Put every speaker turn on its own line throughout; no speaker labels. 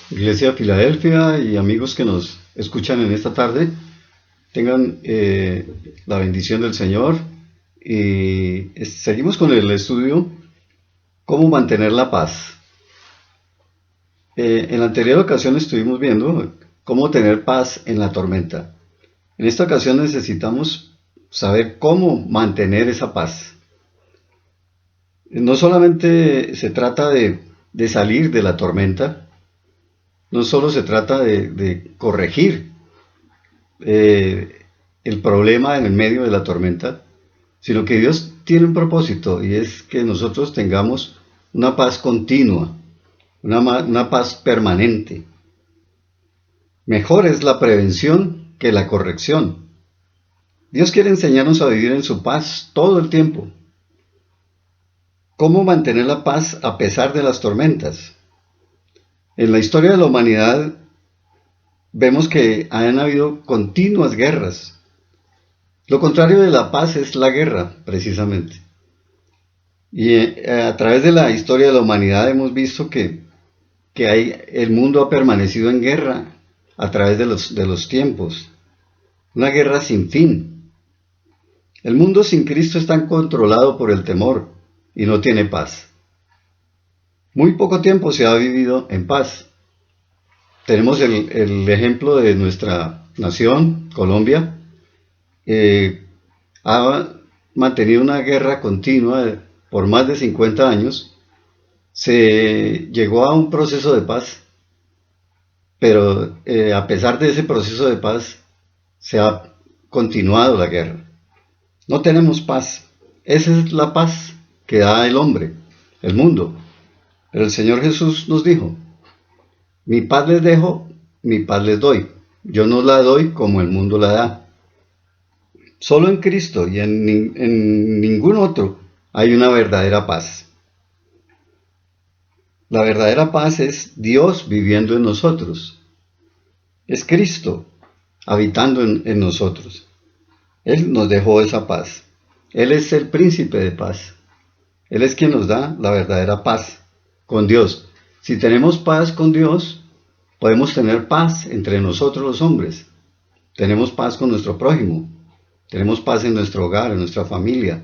Iglesia de Filadelfia y amigos que nos escuchan en esta tarde, tengan la bendición del Señor y seguimos con el estudio cómo mantener la paz. En la anterior ocasión estuvimos viendo cómo tener paz en la tormenta. En esta ocasión necesitamos saber cómo mantener esa paz. No solamente se trata de salir de la tormenta, no solo se trata de corregir el problema en el medio de la tormenta, sino que Dios tiene un propósito y es que nosotros tengamos una paz continua, una paz permanente. Mejor es la prevención que la corrección. Dios quiere enseñarnos a vivir en su paz todo el tiempo. ¿Cómo mantener la paz a pesar de las tormentas? En la historia de la humanidad vemos que han habido continuas guerras. Lo contrario de la paz es la guerra, precisamente. Y a través de la historia de la humanidad hemos visto que el mundo ha permanecido en guerra a través de los tiempos. Una guerra sin fin. El mundo sin Cristo está controlado por el temor y no tiene paz. Muy poco tiempo se ha vivido en paz. Tenemos el ejemplo de nuestra nación, Colombia, ha mantenido una guerra continua por más de 50 años. Se llegó a un proceso de paz, pero a pesar de ese proceso de paz, se ha continuado la guerra. No tenemos paz. Esa es la paz que da el hombre, el mundo. Pero el Señor Jesús nos dijo, mi paz les dejo, mi paz les doy. Yo no la doy como el mundo la da. Solo en Cristo y en ningún otro hay una verdadera paz. La verdadera paz es Dios viviendo en nosotros. Es Cristo habitando en nosotros. Él nos dejó esa paz. Él es el príncipe de paz. Él es quien nos da la verdadera paz con Dios. Si tenemos paz con Dios, podemos tener paz entre nosotros los hombres. Tenemos paz con nuestro prójimo. Tenemos paz en nuestro hogar, en nuestra familia.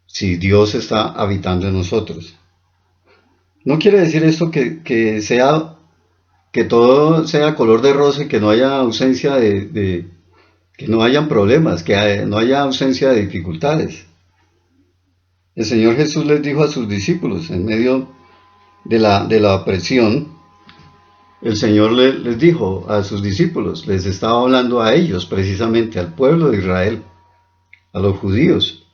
Si Dios está habitando en nosotros. No quiere decir esto que todo sea color de rosa y que no haya ausencia que no hayan problemas, no haya ausencia de dificultades. El Señor Jesús les dijo a sus discípulos, en medio de la opresión, el Señor les dijo a sus discípulos, les estaba hablando a ellos, precisamente al pueblo de Israel, a los judíos,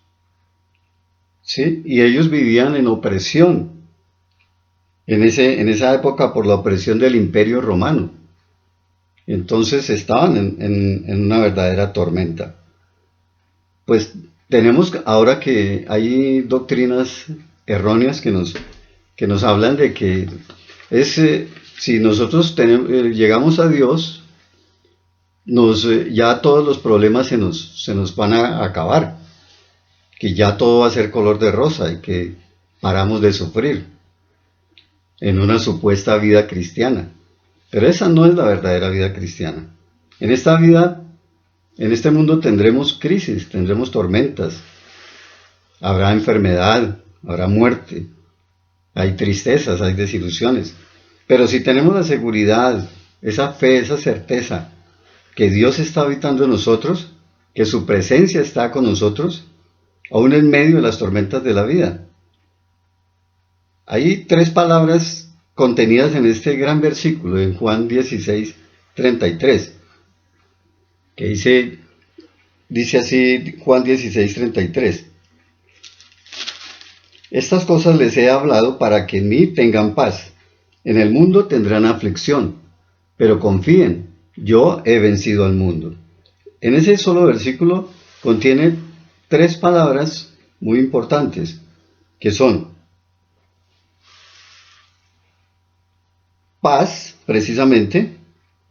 ¿sí? Y ellos vivían en opresión, en esa época por la opresión del Imperio Romano. Entonces estaban en una verdadera tormenta. Pues tenemos ahora que hay doctrinas erróneas que nos hablan de que si nosotros llegamos a Dios, ya todos los problemas se nos van a acabar, que ya todo va a ser color de rosa y que paramos de sufrir en una supuesta vida cristiana. Pero esa no es la verdadera vida cristiana. En esta vida, en este mundo tendremos crisis, tendremos tormentas, habrá enfermedad, habrá muerte, hay tristezas, hay desilusiones. Pero si tenemos la seguridad, esa fe, esa certeza, que Dios está habitando en nosotros, que su presencia está con nosotros, aún en medio de las tormentas de la vida. Hay tres palabras contenidas en este gran versículo, en Juan 16:33, que dice así Juan 16:33. Estas cosas les he hablado para que en mí tengan paz. En el mundo tendrán aflicción, pero confíen, yo he vencido al mundo. En ese solo versículo contiene tres palabras muy importantes, que son paz, precisamente,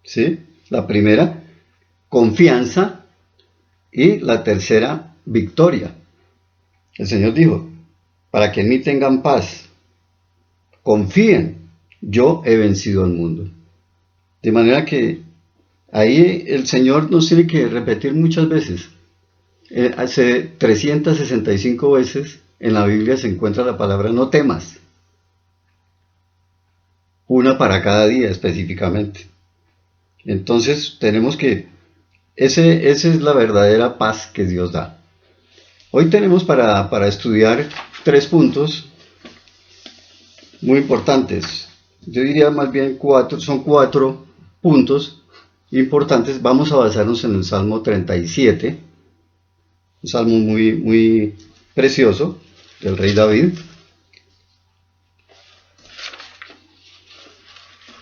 ¿sí? La primera, confianza, y la tercera, victoria. El Señor dijo, para que en mí tengan paz, confíen, yo he vencido al mundo. De manera que ahí el Señor nos tiene que repetir muchas veces. Hace 365 veces en la Biblia se encuentra la palabra no temas. Una para cada día específicamente. Entonces tenemos que, esa es la verdadera paz que Dios da. Hoy tenemos para estudiar 3 puntos muy importantes. Yo diría más bien 4, son 4 puntos importantes. Vamos a basarnos en el Salmo 37, un salmo muy precioso del rey David,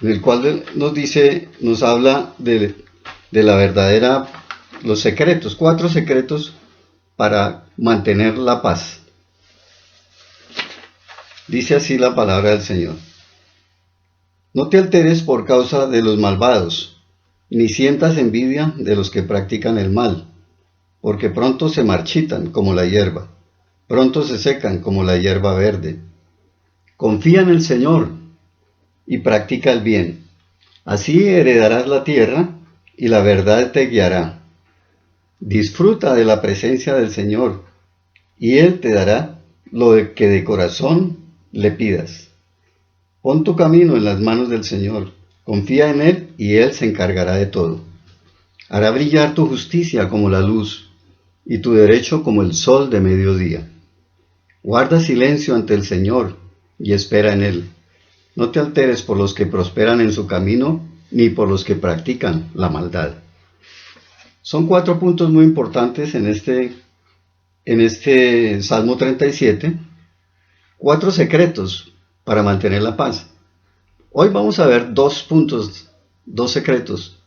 en el cual nos habla de la verdadera, los secretos, 4 secretos para mantener la paz. Dice así la palabra del Señor: no te alteres por causa de los malvados, ni sientas envidia de los que practican el mal, porque pronto se marchitan como la hierba, pronto se secan como la hierba verde. Confía en el Señor y practica el bien. Así heredarás la tierra y la verdad te guiará. Disfruta de la presencia del Señor y Él te dará lo que de corazón le pidas. Pon tu camino en las manos del Señor, confía en Él y Él se encargará de todo. Hará brillar tu justicia como la luz y tu derecho como el sol de mediodía. Guarda silencio ante el Señor y espera en Él. No te alteres por los que prosperan en su camino, ni por los que practican la maldad. Son 4 puntos muy importantes en este Salmo 37, 4 secretos para mantener la paz. Hoy vamos a ver 2 puntos, 2 secretos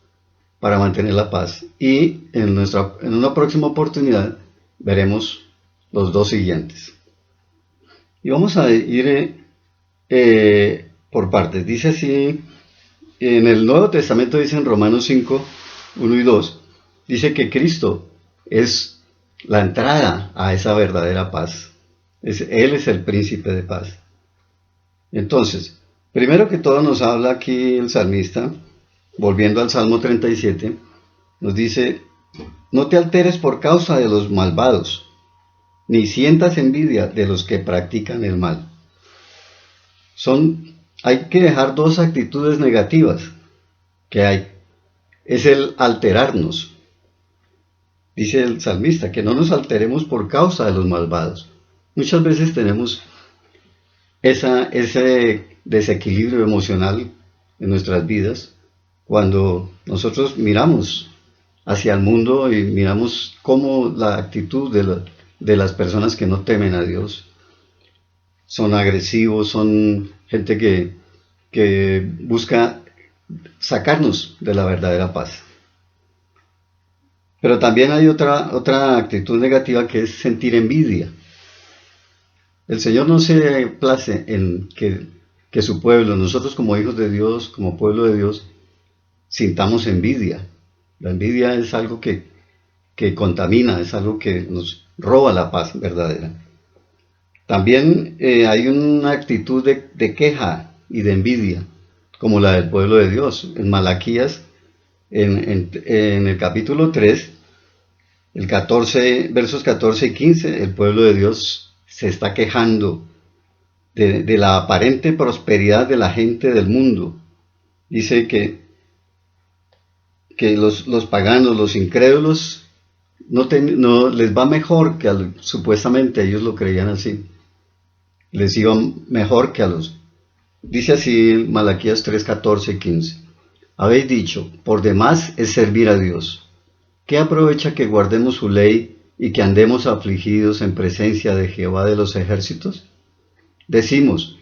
para mantener la paz, y en una próxima oportunidad veremos los 2 siguientes. Y vamos a ir por partes. Dice así, en el Nuevo Testamento dice en Romanos 5, 1 y 2, dice que Cristo es la entrada a esa verdadera paz. Él es el príncipe de paz. Entonces, primero que todo nos habla aquí el salmista, volviendo al Salmo 37, nos dice: no te alteres por causa de los malvados, ni sientas envidia de los que practican el mal. Hay que dejar 2 actitudes negativas que hay. Es el alterarnos. Dice el salmista que no nos alteremos por causa de los malvados. Muchas veces tenemos ese desequilibrio emocional en nuestras vidas cuando nosotros miramos hacia el mundo y miramos cómo la actitud de las personas que no temen a Dios son agresivos, son gente que busca sacarnos de la verdadera paz. Pero también hay otra actitud negativa, que es sentir envidia. El Señor no se place en que su pueblo, nosotros como hijos de Dios, como pueblo de Dios, sintamos envidia. La envidia es algo que contamina, es algo que nos roba la paz verdadera. También hay una actitud de queja y de envidia, como la del pueblo de Dios. En Malaquías, en el capítulo 3, versos 14 y 15, el pueblo de Dios se está quejando de la aparente prosperidad de la gente del mundo. Dice que los paganos, los incrédulos, no les va mejor que supuestamente ellos lo creían así. Les iba mejor que a los... Dice así Malaquías 3, 14 y 15. Habéis dicho: por demás es servir a Dios. ¿Qué aprovecha que guardemos su ley y que andemos afligidos en presencia de Jehová de los ejércitos? Decimos,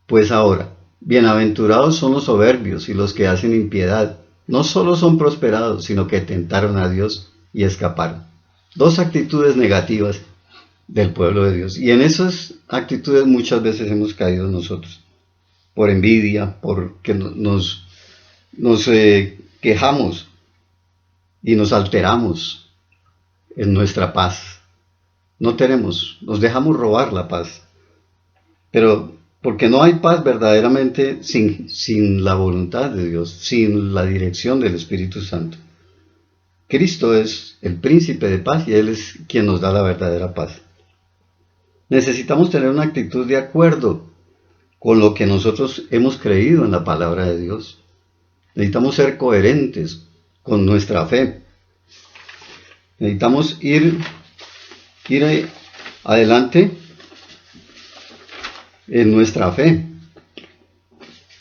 pues ahora, bienaventurados son los soberbios y los que hacen impiedad. No solo son prosperados, sino que tentaron a Dios y escaparon. 2 actitudes negativas del pueblo de Dios. Y en esas actitudes muchas veces hemos caído nosotros. Por envidia, porque nos quejamos y nos alteramos en nuestra paz. Nos dejamos robar la paz. Pero Porque no hay paz verdaderamente sin la voluntad de Dios, sin la dirección del Espíritu Santo. Cristo es el príncipe de paz y Él es quien nos da la verdadera paz. Necesitamos tener una actitud de acuerdo con lo que nosotros hemos creído en la palabra de Dios. Necesitamos ser coherentes con nuestra fe. Necesitamos ir adelante en nuestra fe.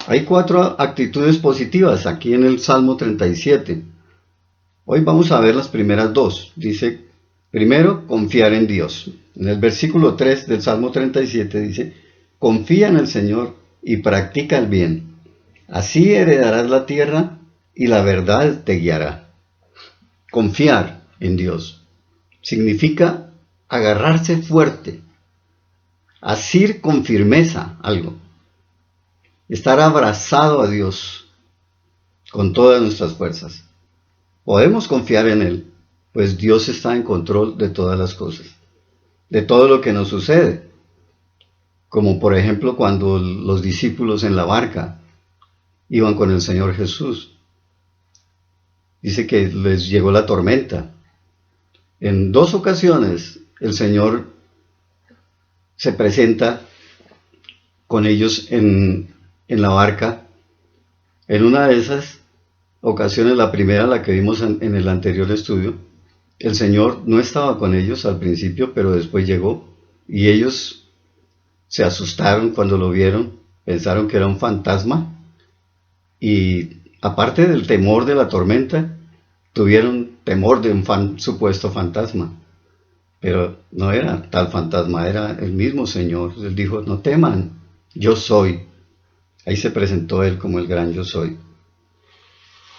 Hay 4 actitudes positivas aquí en el Salmo 37. Hoy vamos a ver las primeras 2. Dice, primero, confiar en Dios. En el versículo 3 del Salmo 37 dice, confía en el Señor y practica el bien. Así heredarás la tierra y la verdad te guiará. Confiar en Dios significa agarrarse fuerte, asir con firmeza algo, estar abrazado a Dios con todas nuestras fuerzas. Podemos confiar en Él, pues Dios está en control de todas las cosas, de todo lo que nos sucede, como por ejemplo cuando los discípulos en la barca iban con el Señor Jesús. Dice que les llegó la tormenta. En 2 ocasiones el Señor se presenta con ellos en la barca. En una de esas ocasiones, la primera, la que vimos en el anterior estudio, el Señor no estaba con ellos al principio, pero después llegó y ellos se asustaron cuando lo vieron, pensaron que era un fantasma y aparte del temor de la tormenta, tuvieron temor de un supuesto fantasma. Pero no era tal fantasma, era el mismo Señor. Él dijo, no teman, yo soy. Ahí se presentó Él como el gran yo soy.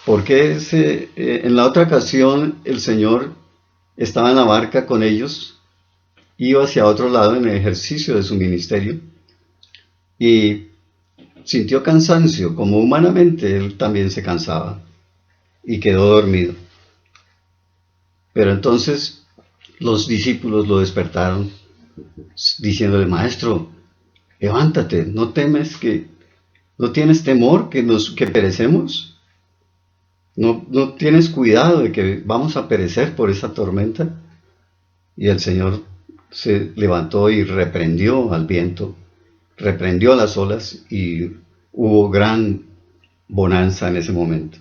Porque en la otra ocasión el Señor estaba en la barca con ellos, iba hacia otro lado en el ejercicio de su ministerio y sintió cansancio, como humanamente Él también se cansaba y quedó dormido. Pero entonces los discípulos lo despertaron diciéndole, maestro, levántate, ¿no temes no tienes temor que perecemos? ¿No tienes cuidado de que vamos a perecer por esa tormenta? Y el Señor se levantó y reprendió al viento, reprendió las olas y hubo gran bonanza en ese momento.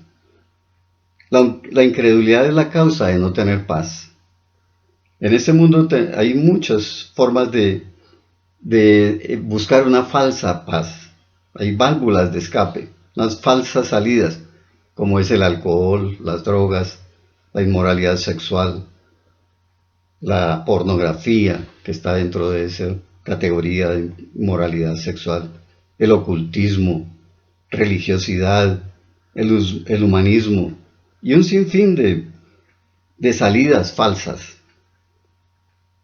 La incredulidad es la causa de no tener paz. En este mundo hay muchas formas de buscar una falsa paz. Hay válvulas de escape, unas falsas salidas, como es el alcohol, las drogas, la inmoralidad sexual, la pornografía, que está dentro de esa categoría de inmoralidad sexual, el ocultismo, religiosidad, el humanismo y un sinfín de salidas falsas.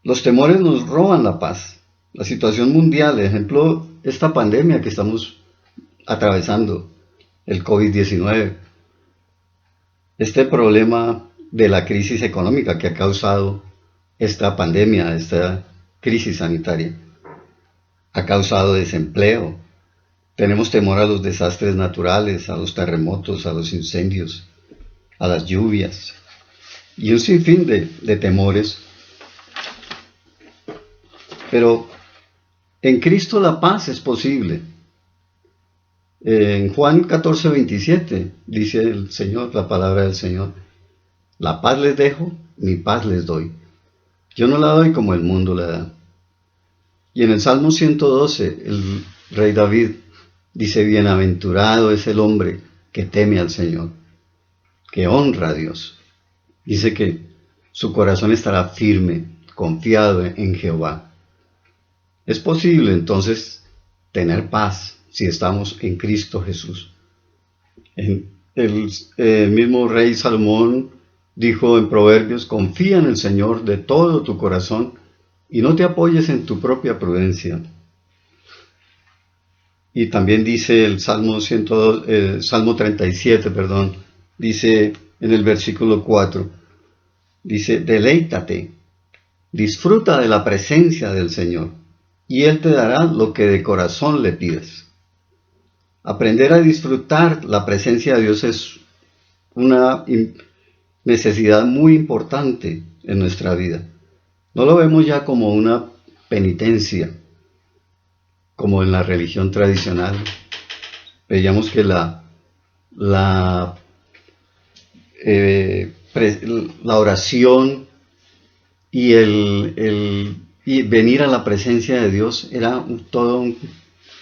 Los temores nos roban la paz. La situación mundial, ejemplo, esta pandemia que estamos atravesando, el COVID-19, este problema de la crisis económica que ha causado esta pandemia, esta crisis sanitaria, ha causado desempleo. Tenemos temor a los desastres naturales, a los terremotos, a los incendios, a las lluvias y un sinfín de temores. Pero en Cristo la paz es posible. En Juan 14:27 dice el Señor, la palabra del Señor, la paz les dejo, mi paz les doy. Yo no la doy como el mundo la da. Y en el Salmo 112, el rey David dice, bienaventurado es el hombre que teme al Señor, que honra a Dios. Dice que su corazón estará firme, confiado en Jehová. Es posible entonces tener paz si estamos en Cristo Jesús. El mismo rey Salomón dijo en Proverbios, confía en el Señor de todo tu corazón y no te apoyes en tu propia prudencia. Y también dice el Salmo 37, dice en el versículo 4, dice, deleítate, disfruta de la presencia del Señor. y Él te dará lo que de corazón le pides. Aprender a disfrutar la presencia de Dios es una necesidad muy importante en nuestra vida. No lo vemos ya como una penitencia, como en la religión tradicional. Veíamos que la oración y y venir a la presencia de Dios era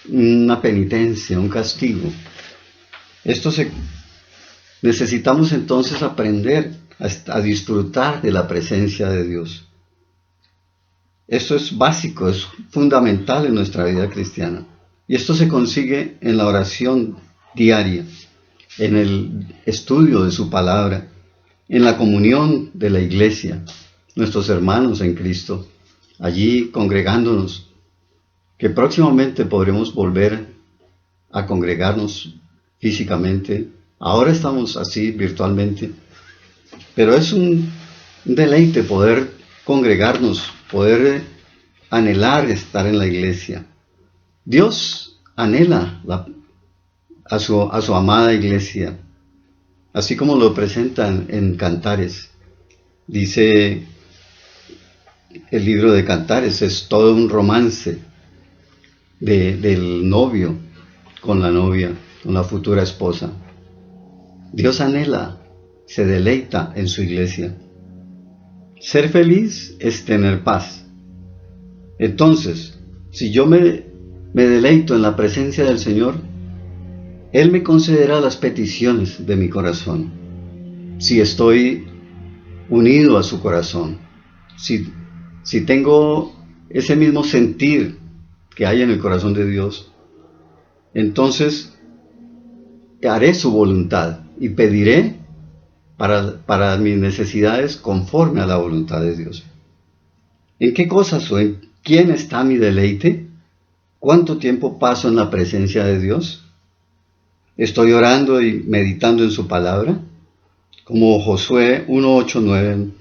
una penitencia, un castigo. Necesitamos entonces aprender a disfrutar de la presencia de Dios. Esto es básico, es fundamental en nuestra vida cristiana. Y esto se consigue en la oración diaria, en el estudio de su palabra, en la comunión de la iglesia, nuestros hermanos en Cristo, allí congregándonos, que próximamente podremos volver a congregarnos físicamente. Ahora estamos así virtualmente, pero es un deleite poder congregarnos, poder anhelar estar en la iglesia. Dios anhela a su amada iglesia, así como lo presentan en Cantares. Dice el libro de Cantares, es todo un romance del novio con la novia, con la futura esposa. Dios anhela, se deleita en su iglesia. Ser feliz es tener paz. Entonces, si yo me deleito en la presencia del Señor, Él me concederá las peticiones de mi corazón. Si estoy unido a su corazón, si tengo ese mismo sentir que hay en el corazón de Dios, entonces haré su voluntad y pediré para mis necesidades conforme a la voluntad de Dios. ¿En qué cosas o en quién está mi deleite? ¿Cuánto tiempo paso en la presencia de Dios? ¿Estoy orando y meditando en su palabra? Como Josué 1:8-9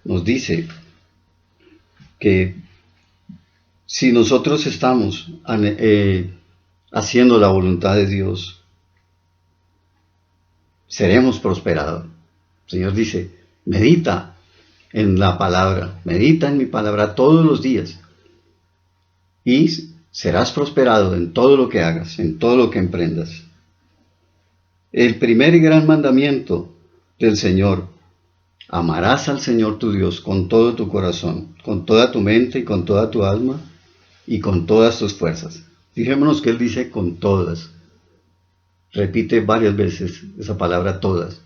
nos dice que si nosotros estamos haciendo la voluntad de Dios, seremos prosperados. El Señor dice, medita en la palabra, medita en mi palabra todos los días y serás prosperado en todo lo que hagas, en todo lo que emprendas. El primer y gran mandamiento del Señor: amarás al Señor tu Dios con todo tu corazón, con toda tu mente y con toda tu alma y con todas tus fuerzas. Fijémonos que Él dice con todas. Repite varias veces esa palabra todas.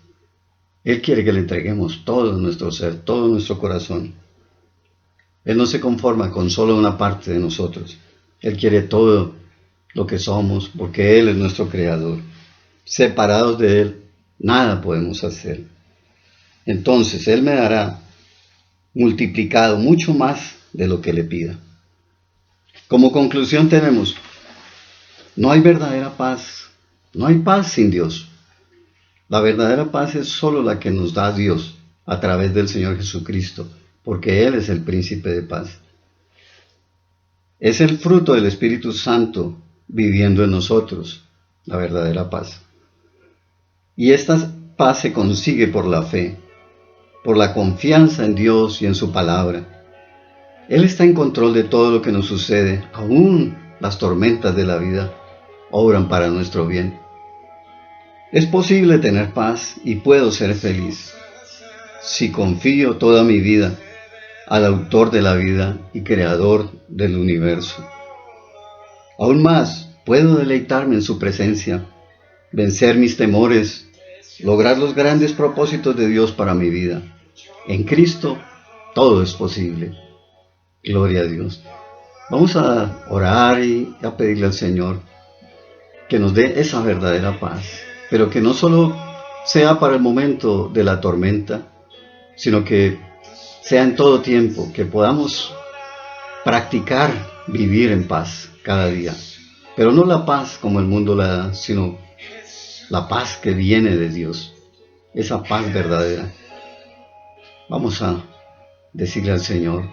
Él quiere que le entreguemos todo nuestro ser, todo nuestro corazón. Él no se conforma con solo una parte de nosotros. Él quiere todo lo que somos, porque Él es nuestro creador. Separados de Él, nada podemos hacer. Entonces, Él me dará multiplicado mucho más de lo que le pida. Como conclusión tenemos, no hay verdadera paz, no hay paz sin Dios. La verdadera paz es solo la que nos da Dios a través del Señor Jesucristo, porque Él es el príncipe de paz. Es el fruto del Espíritu Santo viviendo en nosotros, la verdadera paz. Y esta paz se consigue por la fe, por la confianza en Dios y en su palabra. Él está en control de todo lo que nos sucede, aún las tormentas de la vida obran para nuestro bien. Es posible tener paz y puedo ser feliz si confío toda mi vida al autor de la vida y creador del universo. Aún más, puedo deleitarme en su presencia, vencer mis temores, lograr los grandes propósitos de Dios para mi vida. En Cristo todo es posible. Gloria a Dios. Vamos a orar y a pedirle al Señor que nos dé esa verdadera paz, pero que no solo sea para el momento de la tormenta, sino que sea en todo tiempo, que podamos practicar vivir en paz cada día. Pero no la paz como el mundo la da, sino la paz que viene de Dios, esa paz verdadera. Vamos a decirle al Señor,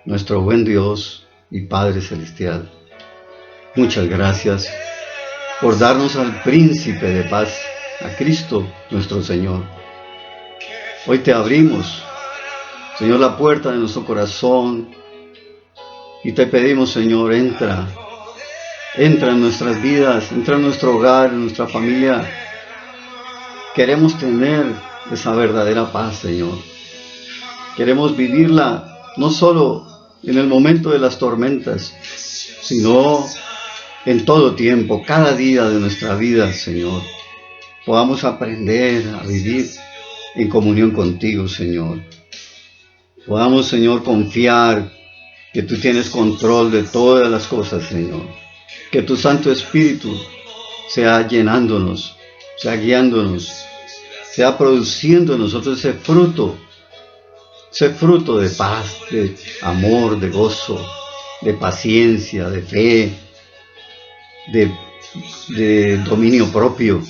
nuestro buen Dios, y Padre Celestial, muchas gracias por darnos al Príncipe de paz, a Cristo nuestro Señor. Hoy te abrimos, Señor, la puerta de nuestro corazón y te pedimos, Señor, entra en nuestras vidas, entra en nuestro hogar, en nuestra familia. Queremos tener esa verdadera paz, Señor. Queremos vivirla no solo en el momento de las tormentas, sino en todo tiempo, cada día de nuestra vida, Señor. Podamos aprender a vivir en comunión contigo, Señor. Podamos, Señor, confiar que tú tienes control de todas las cosas, Señor. Que tu Santo Espíritu sea llenándonos, sea guiándonos, sea produciendo en nosotros ese fruto de paz, de amor, de gozo, de paciencia, de fe, de dominio propio.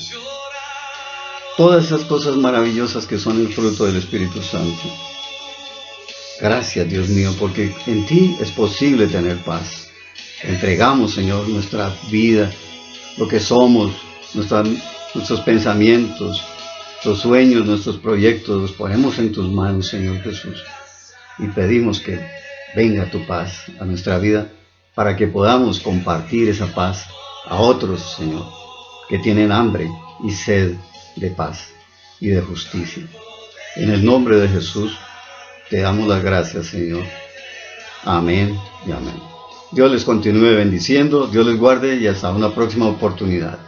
Todas esas cosas maravillosas que son el fruto del Espíritu Santo. Gracias, Dios mío, porque en ti es posible tener paz. Entregamos, Señor, nuestra vida, lo que somos, nuestros pensamientos, nuestros sueños, nuestros proyectos, los ponemos en tus manos, Señor Jesús. Y pedimos que venga tu paz a nuestra vida para que podamos compartir esa paz a otros, Señor, que tienen hambre y sed de paz y de justicia. En el nombre de Jesús te damos las gracias, Señor. Amén y amén. Dios les continúe bendiciendo, Dios les guarde y hasta una próxima oportunidad.